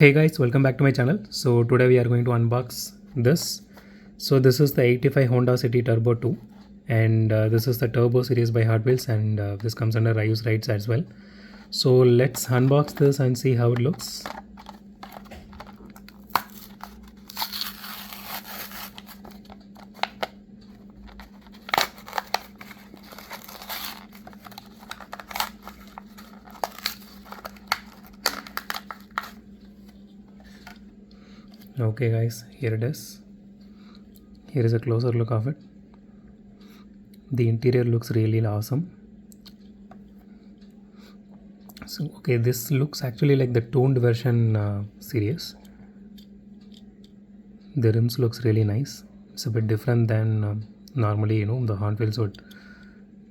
Hey guys, welcome back to my channel. So today we are going to unbox this. So this is the 85 Honda City Turbo 2 and this is the Turbo series by Hotwheels and this comes under Ryu's rights as well. So let's unbox this and see how it looks. Okay guys, here it is. Here is a closer look of it. The interior looks really awesome. So okay, this looks actually like the toned version series. The rims looks really nice. It's a bit different than normally the Hot Wheels would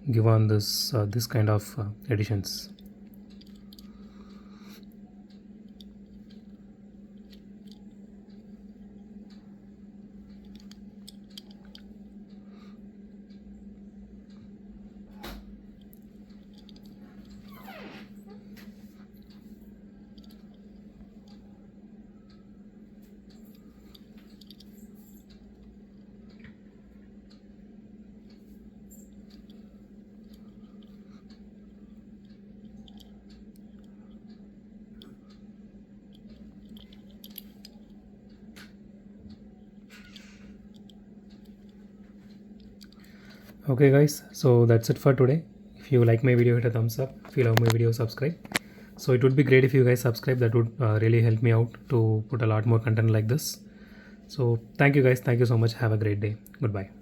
give on this kind of editions. Okay guys, so that's it for today. If you like my video, hit a thumbs up. If you love my video, subscribe. So it would be great if you guys subscribe. That would really help me out to put a lot more content like this. So thank you guys, thank you so much. Have a great day. Goodbye.